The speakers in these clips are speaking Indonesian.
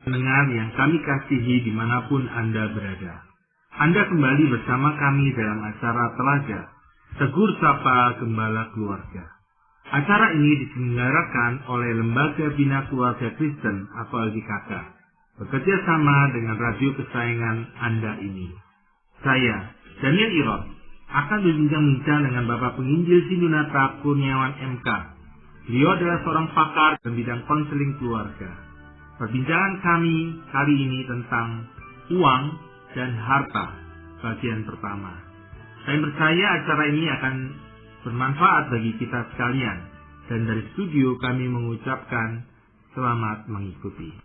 Pendengar yang kami kasihi dimanapun Anda berada. Anda kembali bersama kami dalam acara Telaga, Tegur Sapa Gembala Keluarga. Acara ini diselenggarakan oleh Lembaga Bina Keluarga Kristen atau LBKK, bekerja sama dengan radio kesayangan Anda ini. Saya, Daniel Irot, akan berbincang-bincang dengan Bapak Penginjil Sindunata Kurniawan MK. Beliau adalah seorang pakar dalam bidang konseling keluarga. Perbincangan kami kali ini tentang uang dan harta, bagian pertama. Saya percaya acara ini akan bermanfaat bagi kita sekalian, dan dari studio kami mengucapkan selamat mengikuti.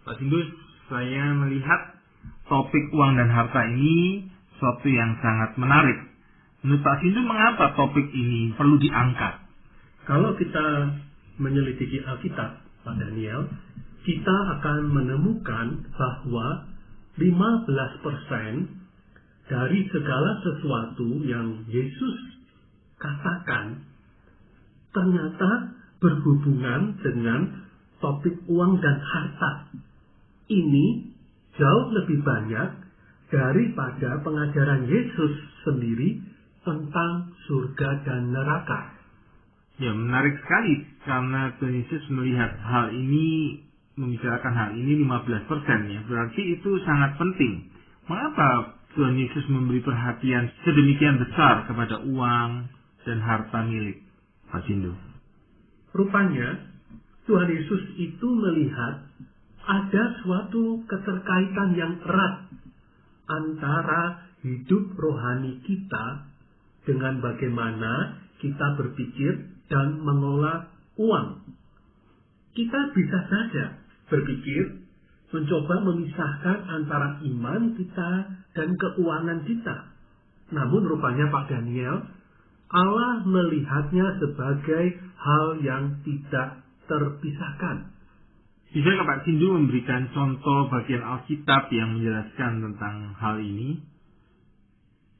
Pak Sindus, saya melihat topik uang dan harta ini suatu yang sangat menarik. Menurut Pak Sindus, mengapa topik ini perlu diangkat? Kalau kita menyelidiki Alkitab, Pak Daniel, kita akan menemukan bahwa 15% dari segala sesuatu yang Yesus katakan ternyata berhubungan dengan topik uang dan harta. Ini jauh lebih banyak daripada pengajaran Yesus sendiri tentang surga dan neraka. Ya, menarik sekali karena Tuhan Yesus melihat hal ini, membicarakan hal ini 15% ya. Berarti itu sangat penting. Mengapa Tuhan Yesus memberi perhatian sedemikian besar kepada uang dan harta milik Pak Sindu? Rupanya Tuhan Yesus itu melihat ada suatu keterkaitan yang erat antara hidup rohani kita dengan bagaimana kita berpikir dan mengelola uang. Kita bisa saja berpikir, mencoba memisahkan antara iman kita dan keuangan kita. Namun rupanya Pak Daniel, Allah melihatnya sebagai hal yang tidak terpisahkan. Bisa Pak Sindu memberikan contoh bagian Alkitab yang menjelaskan tentang hal ini?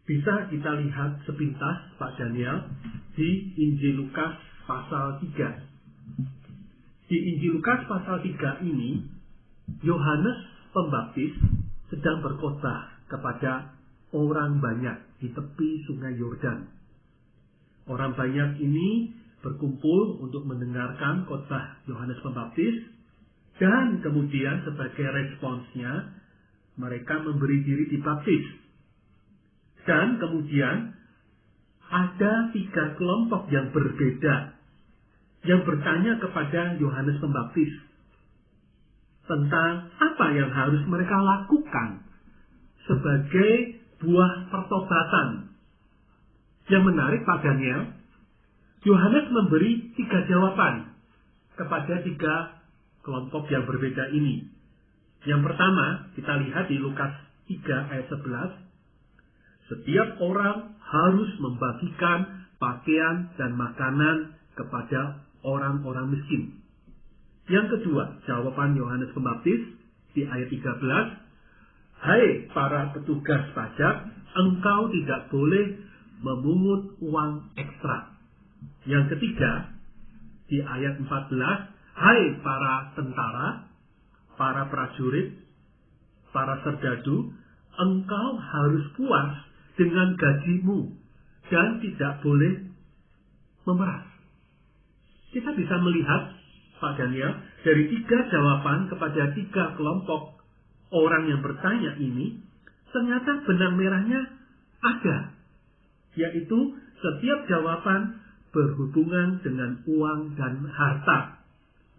Bisa kita lihat sepintas, Pak Daniel, di Injil Lukas pasal 3. Di Injil Lukas pasal 3 ini, Yohanes Pembaptis sedang berkhotbah kepada orang banyak di tepi sungai Yordan. Orang banyak ini berkumpul untuk mendengarkan khotbah Yohanes Pembaptis, dan kemudian sebagai responsnya, mereka memberi diri dibaptis. Dan kemudian ada 3 kelompok yang berbeda yang bertanya kepada Yohanes Pembaptis tentang apa yang harus mereka lakukan sebagai buah pertobatan. Yang menarik Pak Daniel, Yohanes memberi 3 jawaban kepada 3 kelompok yang berbeda ini. Yang pertama, kita lihat di Lukas 3 ayat 11. Setiap orang harus membagikan pakaian dan makanan kepada orang-orang miskin. Yang kedua, jawaban Yohanes Pembaptis di ayat 13. Hai para petugas pajak, engkau tidak boleh memungut uang ekstra. Yang ketiga, di ayat 14. Hai para tentara, para prajurit, para serdadu, engkau harus puas dengan gajimu dan tidak boleh memeras. Kita bisa melihat, Pak Daniel, dari 3 jawaban kepada 3 kelompok orang yang bertanya ini, ternyata benang merahnya ada. Yaitu setiap jawaban berhubungan dengan uang dan harta.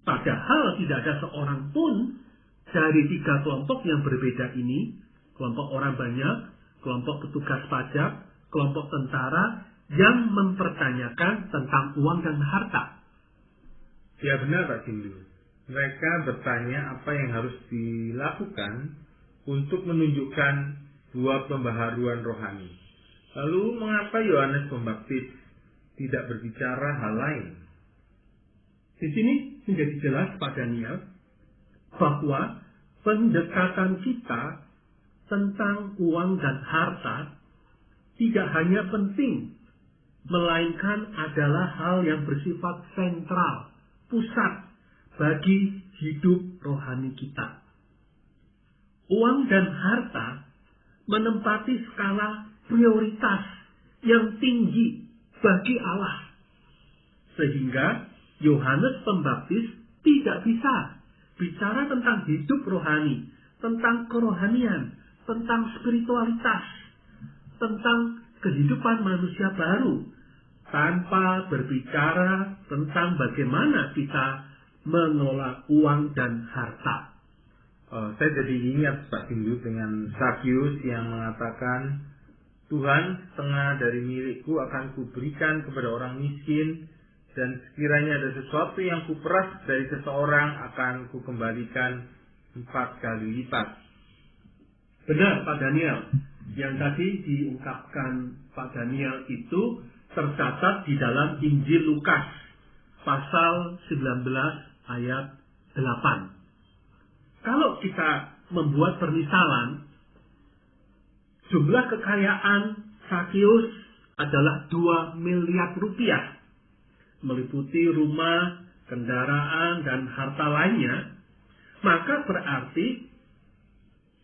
Padahal tidak ada seorang pun dari 3 kelompok yang berbeda ini, kelompok orang banyak, kelompok petugas pajak, kelompok tentara, yang mempertanyakan tentang uang dan harta. Ya benar Pak Sindu. Mereka bertanya apa yang harus dilakukan untuk menunjukkan buah pembaharuan rohani. Lalu mengapa Yohanes Pembaptis tidak berbicara hal lain? Di sini menjadi jelas Pak Daniel bahwa pendekatan kita tentang uang dan harta tidak hanya penting, melainkan adalah hal yang bersifat sentral, pusat bagi hidup rohani kita. uang dan harta menempati skala prioritas yang tinggi bagi Allah. Sehingga Yohanes Pembaptis tidak bisa bicara tentang hidup rohani, tentang kerohanian, tentang spiritualitas, tentang kehidupan manusia baru, tanpa berbicara tentang bagaimana kita mengelola uang dan harta. Saya jadi ingat Pak Sindu dengan Sakyus yang mengatakan, Tuhan, setengah dari milikku akan kuberikan kepada orang miskin, dan sekiranya ada sesuatu yang kuperas dari seseorang akan kukembalikan 4 kali lipat. Benar Pak Daniel, yang tadi diungkapkan Pak Daniel itu tercatat di dalam Injil Lukas pasal 19 ayat 8. Kalau kita membuat permisalan, jumlah kekayaan Sakyus adalah 2 miliar rupiah, meliputi rumah, kendaraan, dan harta lainnya, maka berarti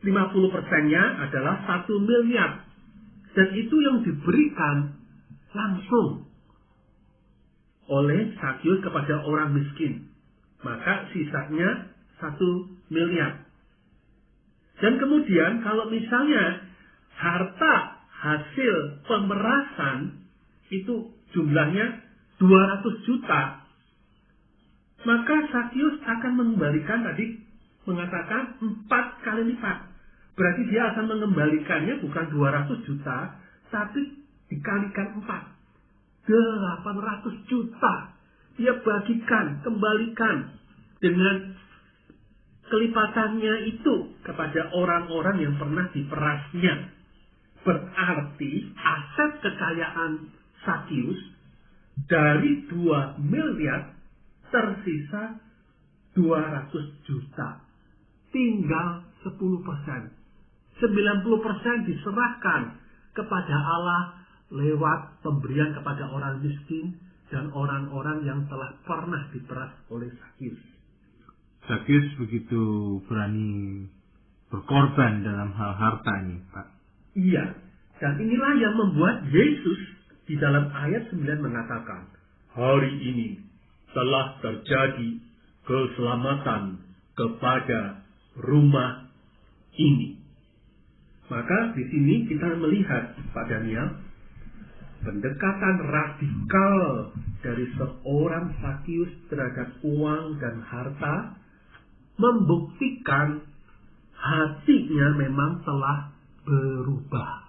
50%-nya adalah 1 miliar. Dan itu yang diberikan langsung oleh Sakyus kepada orang miskin. Maka sisanya 1 miliar. Dan kemudian kalau misalnya harta hasil pemerasan itu jumlahnya 200 juta, maka Sakyus akan mengembalikan tadi, mengatakan 4 kali lipat. Berarti dia akan mengembalikannya bukan 200 juta, tapi dikalikan 4. 800 juta. Dia bagikan, kembalikan dengan kelipatannya itu kepada orang-orang yang pernah diperasnya. Berarti aset kekayaan Sakyus dari 2 miliar tersisa 200 juta. Tinggal 10%. 90% diserahkan kepada Allah lewat pemberian kepada orang miskin dan orang-orang yang telah pernah diperas oleh Sakyus. Sakyus begitu berani berkorban dalam hal harta ini, Pak. Iya, dan inilah yang membuat Yesus di dalam ayat 9 mengatakan, hari ini telah terjadi keselamatan kepada rumah ini. Maka di sini kita melihat, Pak Daniel, pendekatan radikal dari seorang Sakyus terhadap uang dan harta membuktikan hatinya memang telah berubah.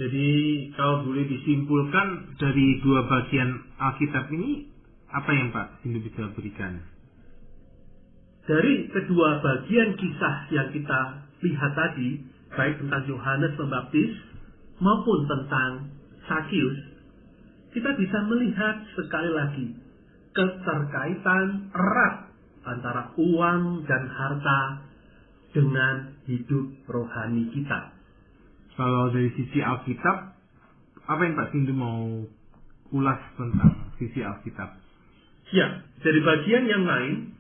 Jadi kalau boleh disimpulkan dari 2 bagian Alkitab ini, apa yang Pak Sindu bisa berikan? Dari kedua bagian kisah yang kita lihat tadi, baik tentang Yohanes Pembaptis maupun tentang Sakyus, kita bisa melihat sekali lagi keterkaitan erat antara uang dan harta dengan hidup rohani kita. Kalau dari sisi Alkitab, apa yang Pak Sindu mau ulas tentang sisi Alkitab? Ya, dari bagian yang lain,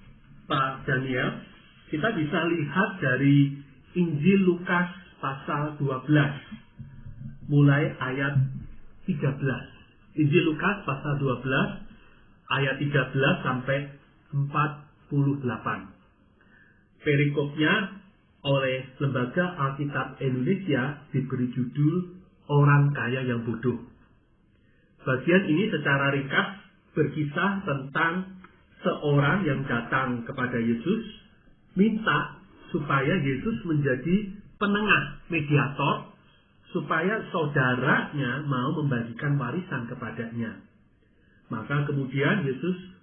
Pak Daniel, kita bisa lihat dari Injil Lukas pasal 12, mulai ayat 13. Injil Lukas pasal 12, ayat 13 sampai 48. Perikopnya oleh Lembaga Alkitab Indonesia diberi judul Orang Kaya yang Bodoh. Bagian ini secara ringkas berkisah tentang seorang yang datang kepada Yesus, minta supaya Yesus menjadi penengah, mediator, supaya saudaranya mau membagikan warisan kepadanya. Maka kemudian Yesus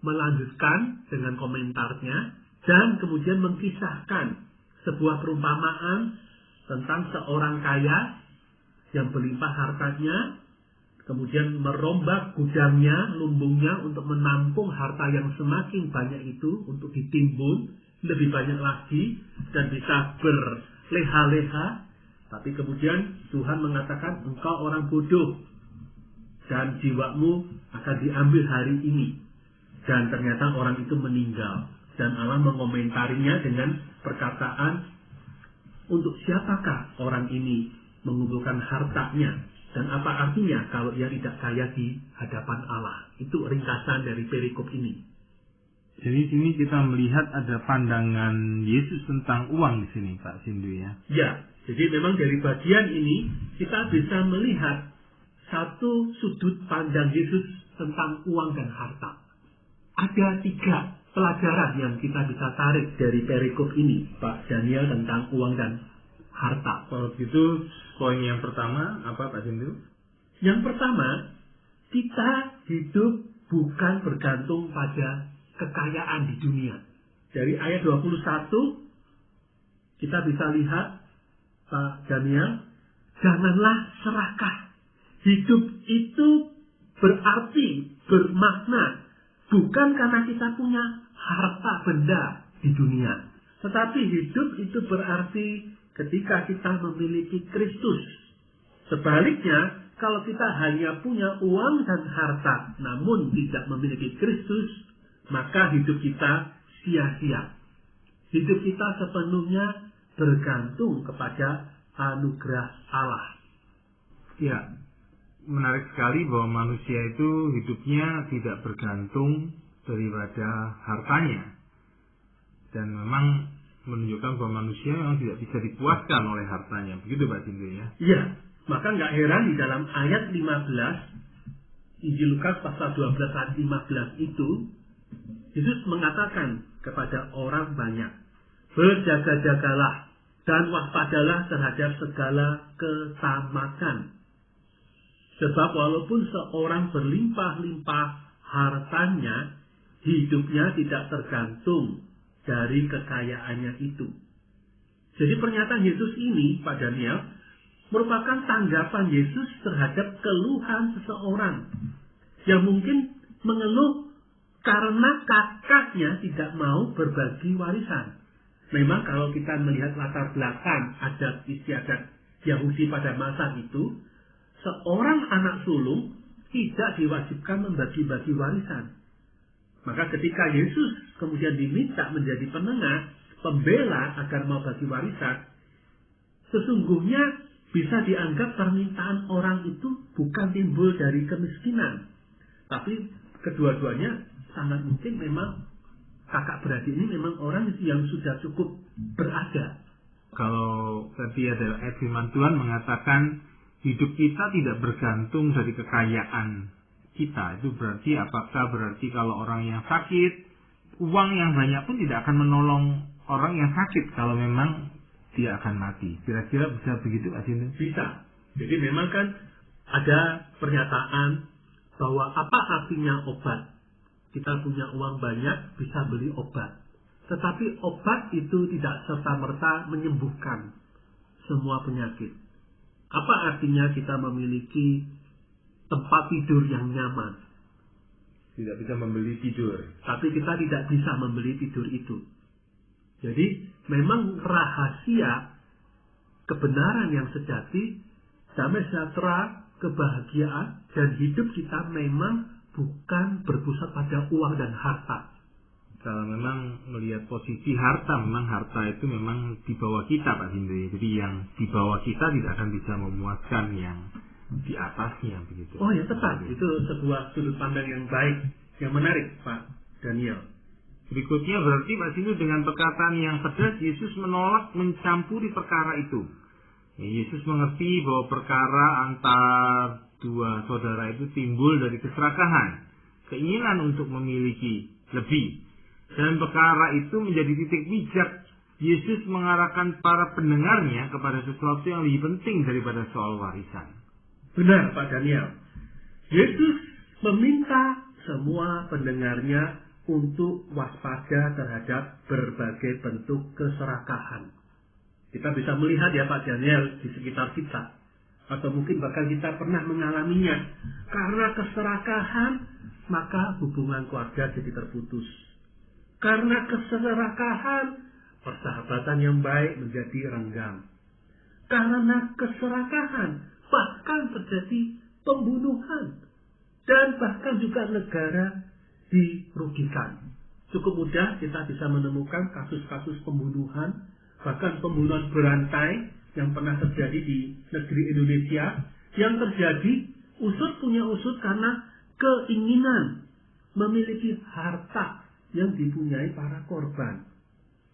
melanjutkan dengan komentarnya dan kemudian mengkisahkan sebuah perumpamaan tentang seorang kaya yang berlimpah hartanya, kemudian merombak gudangnya, lumbungnya untuk menampung harta yang semakin banyak itu untuk ditimbun lebih banyak lagi dan bisa berleha-leha. Tapi kemudian Tuhan mengatakan, engkau orang bodoh dan jiwamu akan diambil hari ini. Dan ternyata orang itu meninggal. Dan Allah mengomentarinya dengan perkataan, untuk siapakah orang ini mengumpulkan hartanya? Dan apa artinya kalau ia tidak kaya di hadapan Allah? Itu ringkasan dari perikop ini. Jadi di sini kita melihat ada pandangan Yesus tentang uang di sini, Pak Sindu ya. Ya, jadi memang dari bagian ini kita bisa melihat satu sudut pandang Yesus tentang uang dan harta. Ada 3 pelajaran yang kita bisa tarik dari perikop ini, Pak Daniel, tentang uang dan harta. Kalau begitu, poin yang pertama apa, Pak Sindu? Yang pertama, kita hidup bukan bergantung pada kekayaan di dunia. Dari ayat 21, kita bisa lihat, Pak Daniel, janganlah serakah. Hidup itu berarti, bermakna, bukan karena kita punya harta benda di dunia. Tetapi hidup itu berarti ketika kita memiliki Kristus. Sebaliknya, kalau kita hanya punya uang dan harta, namun tidak memiliki Kristus, maka hidup kita sia-sia. Hidup kita sepenuhnya bergantung kepada anugerah Allah. Ya, menarik sekali bahwa manusia itu hidupnya tidak bergantung daripada hartanya. Dan memang menunjukkan bahwa manusia memang tidak bisa dipuaskan oleh hartanya. Begitu Pak Sindu ya? Iya, maka nggak heran di dalam ayat 15, Injil Lukas pasal 12 ayat 15 itu, Yesus mengatakan kepada orang banyak, berjaga-jagalah dan waspadalah terhadap segala ketamakan. Sebab walaupun seorang berlimpah-limpah hartanya, hidupnya tidak tergantung dari kekayaannya itu. Jadi pernyataan Yesus ini, Pak Daniel, merupakan tanggapan Yesus terhadap keluhan seseorang yang mungkin mengeluh karena kakaknya tidak mau berbagi warisan. Memang kalau kita melihat latar belakang adat istiadat Yahudi pada masa itu, seorang anak sulung tidak diwajibkan membagi-bagi warisan. Maka ketika Yesus kemudian diminta menjadi penengah, pembela agar mau bagi warisan, sesungguhnya bisa dianggap permintaan orang itu bukan timbul dari kemiskinan. Tapi kedua-duanya sangat mungkin memang kakak beradik ini memang orang yang sudah cukup berada. Kalau tadi ada ayat firman Tuhan mengatakan hidup kita tidak bergantung dari kekayaan kita. Itu berarti apakah berarti kalau orang yang sakit, uang yang banyak pun tidak akan menolong orang yang sakit kalau memang dia akan mati. Kira-kira bisa begitu Pak Sindu? Bisa. Jadi memang kan ada pernyataan bahwa apa artinya obat? Kita punya uang banyak, bisa beli obat. Tetapi obat itu tidak serta-merta menyembuhkan semua penyakit. Apa artinya kita memiliki tempat tidur yang nyaman? Tidak bisa membeli tidur. Tapi kita tidak bisa membeli tidur itu. Jadi memang rahasia kebenaran yang sejati, damai sejahtera, kebahagiaan, dan hidup kita memang bukan berpusat pada uang dan harta. Kalau memang melihat posisi harta, memang harta itu memang di bawah kita Pak Sindu. Jadi yang di bawah kita tidak akan bisa memuaskan yang di atasnya begitu. Oh ya tepat, itu sebuah sudut pandang yang baik, yang menarik Pak Daniel. Berikutnya berarti Pak Sindu dengan perkataan yang pedas Yesus menolak mencampuri perkara itu. Yesus mengerti bahwa perkara antar dua saudara itu timbul dari keserakahan, keinginan untuk memiliki lebih. Dan perkara itu menjadi titik bijak Yesus mengarahkan para pendengarnya kepada sesuatu yang lebih penting daripada soal warisan. Benar Pak Daniel. Yesus meminta semua pendengarnya untuk waspada terhadap berbagai bentuk keserakahan. Kita bisa melihat ya Pak Daniel di sekitar kita. Atau mungkin bahkan kita pernah mengalaminya. Karena keserakahan, maka hubungan keluarga jadi terputus. Karena keserakahan, persahabatan yang baik menjadi renggang. Karena keserakahan, bahkan terjadi pembunuhan. Dan bahkan juga negara dirugikan. Cukup mudah kita bisa menemukan kasus-kasus pembunuhan, bahkan pembunuhan berantai yang pernah terjadi di negeri Indonesia, yang terjadi punya usut karena keinginan memiliki harta yang dipunyai para korban.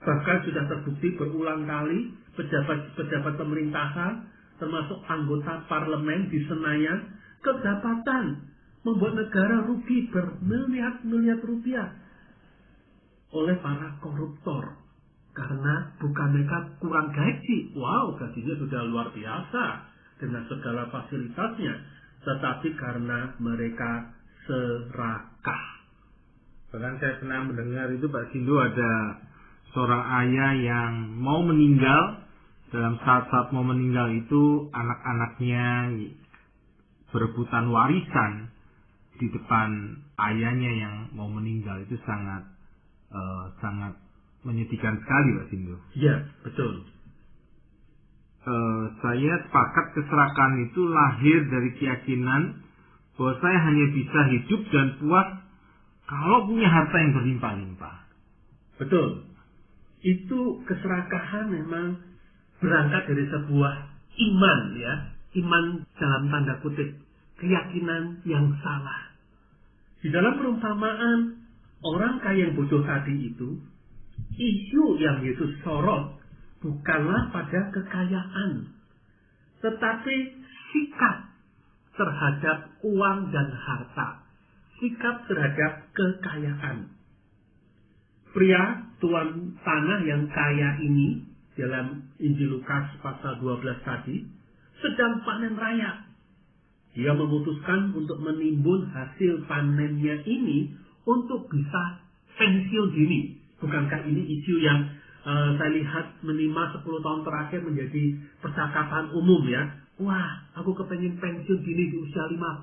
Bahkan sudah terbukti berulang kali pejabat-pejabat pemerintahan, termasuk anggota parlemen di Senayan, kedapatan membuat negara rugi bermiliar-miliar rupiah oleh para koruptor. Karena bukan mereka kurang gaji. Wow, gajinya sudah luar biasa dengan segala fasilitasnya. Tetapi karena mereka serakah. Bahkan saya pernah mendengar itu Pak Sindu, ada seorang ayah yang mau meninggal. Dalam saat-saat mau meninggal itu anak-anaknya berebutan warisan di depan ayahnya yang mau meninggal. Itu sangat menyedihkan sekali Pak Sindu. Iya, betul. Saya sepakat keserakahan itu lahir dari keyakinan bahwa saya hanya bisa hidup dan puas kalau punya harta yang berlimpah-limpah. Betul. Itu keserakahan memang berangkat dari sebuah iman, ya. Iman dalam tanda kutip, keyakinan yang salah. Di dalam perumpamaan orang kaya yang bodoh tadi itu, isu yang Yesus sorot bukanlah pada kekayaan, tetapi sikap terhadap uang dan harta, sikap terhadap kekayaan. Pria tuan tanah yang kaya ini dalam Injil Lukas pasal 12 tadi sedang panen raya. Dia memutuskan untuk menimbun hasil panennya ini untuk bisa pensiun dini. Bukankah ini isu yang saya lihat minimal 10 tahun terakhir menjadi percakapan umum, ya? Wah, aku kepengen pensiun dini di usia 50,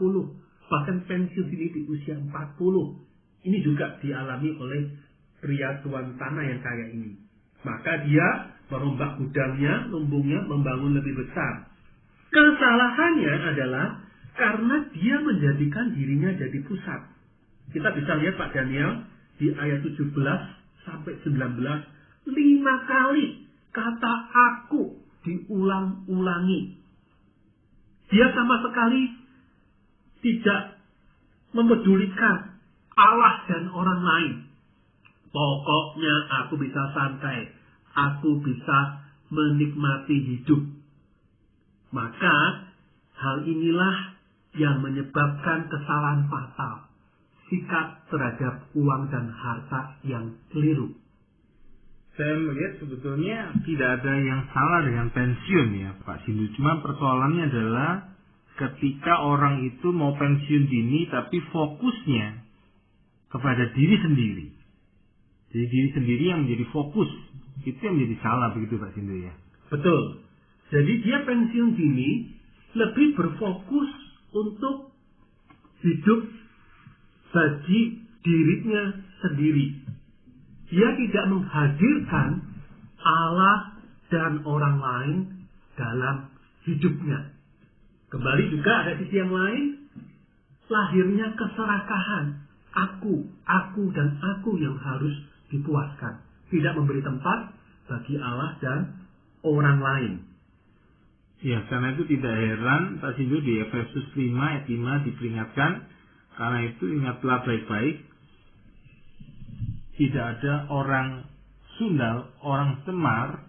bahkan pensiun dini di usia 40. Ini juga dialami oleh pria tuan tanah yang kaya ini. Maka dia merombak gudangnya, lumbungnya, membangun lebih besar. Kesalahannya adalah karena dia menjadikan dirinya jadi pusat. Kita bisa lihat Pak Daniel di ayat 17 sampai 19, 5 kali kata aku diulang-ulangi. Dia sama sekali tidak mempedulikan Allah dan orang lain. Pokoknya aku bisa santai, aku bisa menikmati hidup. Maka hal inilah yang menyebabkan kesalahan fatal, sikap terhadap uang dan harta yang keliru. Saya melihat sebetulnya tidak ada yang salah dengan pensiun, ya Pak Sindu. Cuma persoalannya adalah ketika orang itu mau pensiun dini tapi fokusnya kepada diri sendiri. Jadi diri sendiri yang menjadi fokus. Itu yang menjadi salah, begitu Pak Sindu, ya? Betul. Jadi dia pensiun dini lebih berfokus untuk hidup bagi dirinya sendiri. Dia tidak menghadirkan Allah dan orang lain dalam hidupnya. Kembali juga ada sisi yang lain, lahirnya keserakahan. Aku dan aku yang harus dipuaskan. Tidak memberi tempat bagi Allah dan orang lain. Ya, karena itu tidak heran Pak Sindu di Efesus 5 ayat 5 diperingatkan, karena itu ingatlah baik-baik, tidak ada orang sundal, orang semar,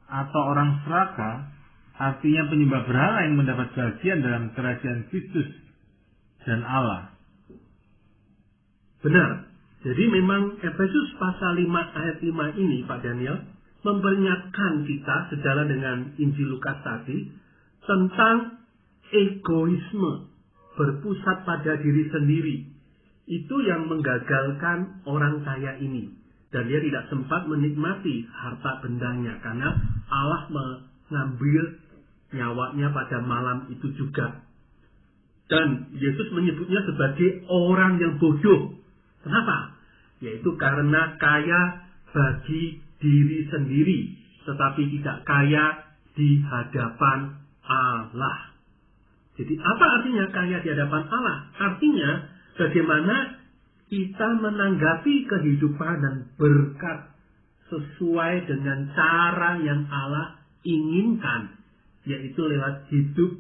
atau orang serakah, artinya penyembah berhala yang mendapat bagian dalam kerajaan Kristus dan Allah. Benar. Jadi memang Efesus pasal 5 ayat 5 ini Pak Daniel memperingatkan kita sejalan dengan Injil Lukas tadi tentang egoisme, berpusat pada diri sendiri. Itu yang menggagalkan orang kaya ini. Dan dia tidak sempat menikmati harta bendanya karena Allah mengambil nyawanya pada malam itu juga. Dan Yesus menyebutnya sebagai orang yang bodoh. Kenapa? Yaitu karena kaya bagi diri sendiri, tetapi tidak kaya di hadapan Allah. Jadi apa artinya kaya di hadapan Allah? Artinya bagaimana kita menanggapi kehidupan dan berkat sesuai dengan cara yang Allah inginkan, yaitu lewat hidup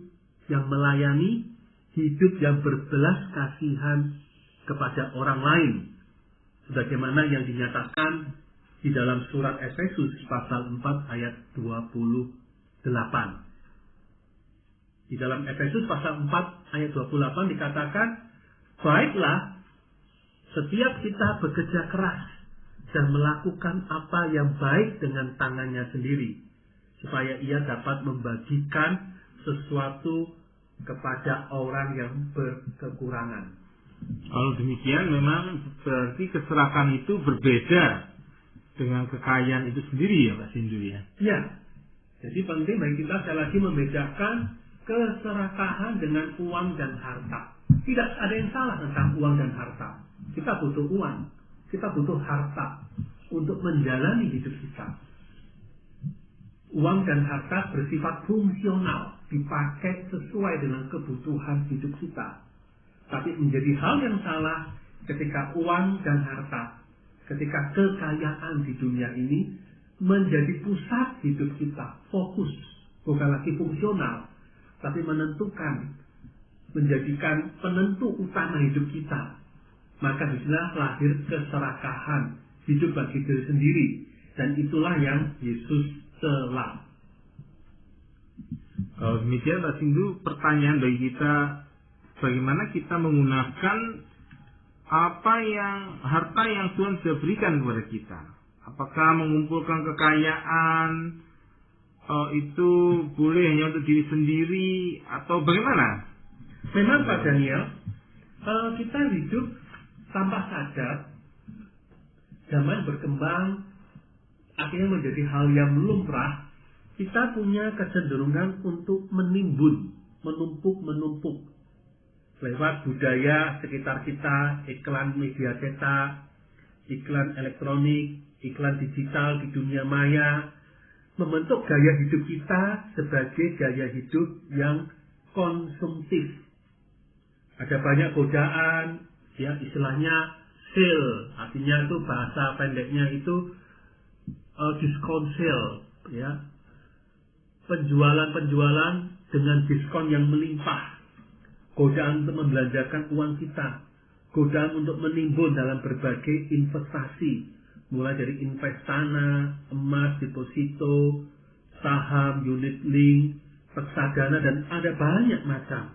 yang melayani, hidup yang berbelas kasihan kepada orang lain, sebagaimana yang dinyatakan di dalam surat Efesus pasal 4 ayat 28. Di dalam Efesus pasal 4 ayat 28 dikatakan, baiklah, setiap kita bekerja keras dan melakukan apa yang baik dengan tangannya sendiri, supaya ia dapat membagikan sesuatu kepada orang yang berkekurangan. Kalau demikian memang berarti keserakahan itu berbeda dengan kekayaan itu sendiri ya Pak Sindu ya? Ya, jadi penting bagi kita sekali lagi membedakan keserakahan dengan uang dan harta. Tidak ada yang salah tentang uang dan harta. Kita butuh uang, kita butuh harta untuk menjalani hidup kita. Uang dan harta bersifat fungsional, dipakai sesuai dengan kebutuhan hidup kita. Tapi menjadi hal yang salah ketika uang dan harta, ketika kekayaan di dunia ini menjadi pusat hidup kita, fokus, bukan lagi fungsional, tapi menentukan, menjadikan penentu utama hidup kita. Maka disinilah lahir keserakahan hidup bagi diri sendiri, dan itulah yang Yesus cela. Kalau demikian Pak Sindu, pertanyaan bagi kita, bagaimana kita menggunakan harta yang Tuhan sudah berikan kepada kita? Apakah mengumpulkan kekayaan itu boleh hanya untuk diri sendiri atau bagaimana? Memang Pak Daniel, kita hidup tanpa sadar, zaman berkembang, akhirnya menjadi hal yang lumrah. Kita punya kecenderungan untuk menimbun, menumpuk lewat budaya sekitar kita, iklan media cetak, iklan elektronik, iklan digital di dunia maya, membentuk gaya hidup kita sebagai gaya hidup yang konsumtif. Ada banyak godaan, ya istilahnya sale, artinya itu bahasa pendeknya itu diskon sale, ya, penjualan dengan diskon yang melimpah, godaan untuk membelanjakan uang kita, godaan untuk menimbun dalam berbagai investasi, mulai dari investana, emas, deposito, saham, unit link, reksadana, dan ada banyak macam.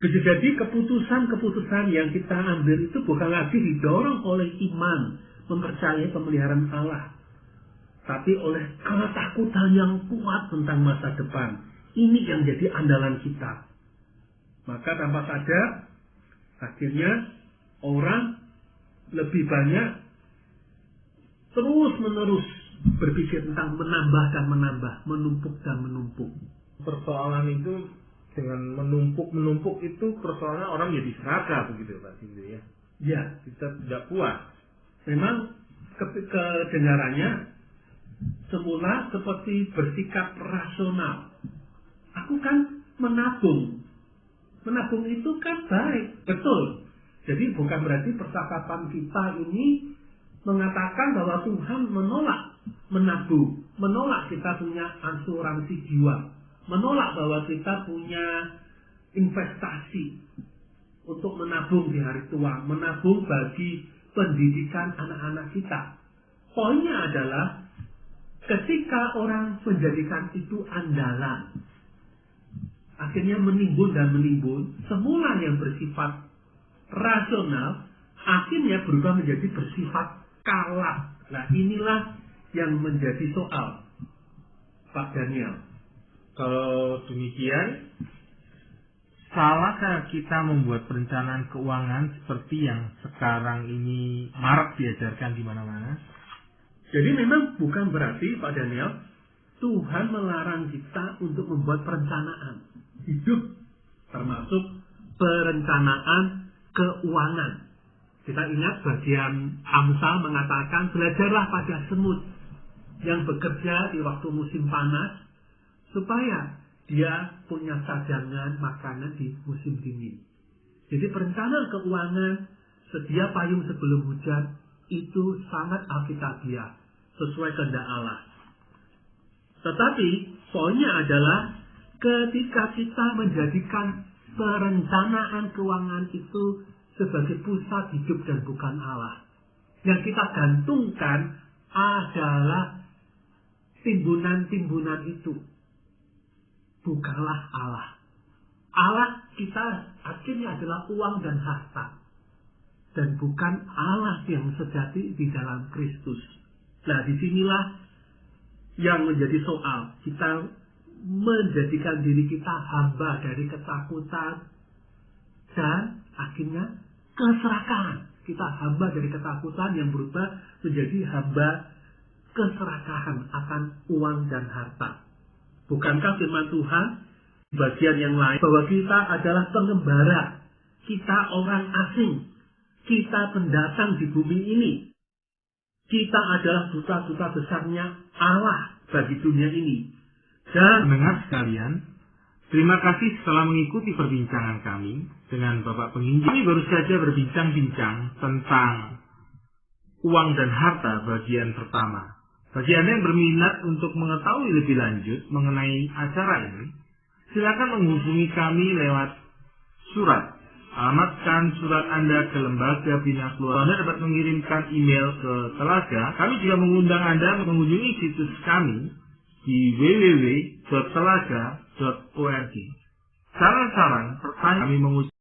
Bisa jadi keputusan-keputusan yang kita ambil itu bukan lagi didorong oleh iman, mempercayai pemeliharaan Allah, tapi oleh ketakutan yang kuat tentang masa depan. Ini yang jadi andalan kita. Maka tanpa sadar, akhirnya orang lebih banyak terus-menerus berpikir tentang menambah dan menambah, menumpuk dan menumpuk. Persoalan itu dengan menumpuk itu persoalan orang jadi serakah begitu Pak Sindu ya? Ya, Kita tidak puas. memang kedengarannya semula seperti bersikap rasional. Aku kan menabung. Menabung itu kan baik, betul. Jadi bukan berarti percakapan kita ini mengatakan bahwa Tuhan menolak menabung, menolak kita punya asuransi jiwa, menolak bahwa kita punya investasi untuk menabung di hari tua, menabung bagi pendidikan anak-anak kita. Poinnya adalah ketika orang menjadikan itu andalan, akhirnya menimbun dan menimbun, semula yang bersifat rasional akhirnya berubah menjadi bersifat kalap. Nah, inilah yang menjadi soal, Pak Daniel. Kalau demikian, salahkah kita membuat perencanaan keuangan seperti yang sekarang ini marak diajarkan di mana-mana? Jadi memang bukan berarti, Pak Daniel, Tuhan melarang kita untuk membuat perencanaan hidup, termasuk perencanaan keuangan. Kita ingat bagian Amsal mengatakan, belajarlah pada semut yang bekerja di waktu musim panas, supaya dia punya cadangan makanan di musim dingin. Jadi perencanaan keuangan sedia payung sebelum hujan, itu sangat alkitabiah, sesuai kehendak Allah. Tetapi poinnya adalah ketika kita menjadikan perencanaan keuangan itu sebagai pusat hidup dan bukan Allah, yang kita gantungkan adalah timbunan-timbunan itu, bukanlah Allah. Allah kita akhirnya adalah uang dan harta, dan bukan Allah yang sejati di dalam Kristus. Nah, disinilah yang menjadi soal. Kita menjadikan diri kita hamba dari ketakutan dan akhirnya keserakahan. Kita hamba dari ketakutan yang berubah menjadi hamba keserakahan akan uang dan harta. Bukankah firman Tuhan bagian yang lain bahwa kita adalah pengembara, kita orang asing, kita pendatang di bumi ini, kita adalah duta-duta besarnya Allah bagi dunia ini. Dan pendengar sekalian, terima kasih setelah mengikuti perbincangan kami dengan Bapak Penginjil. Kami baru saja berbincang-bincang tentang uang dan harta bagian pertama. Bagi Anda yang berminat untuk mengetahui lebih lanjut mengenai acara ini, silakan menghubungi kami lewat surat. Alamatkan surat Anda ke Lembaga Bina Keluarga. Anda dapat mengirimkan email ke Telaga. Kami juga mengundang Anda mengunjungi situs kami di www.telaga.org. Saran-saran, pertanyaan kami mengucapkan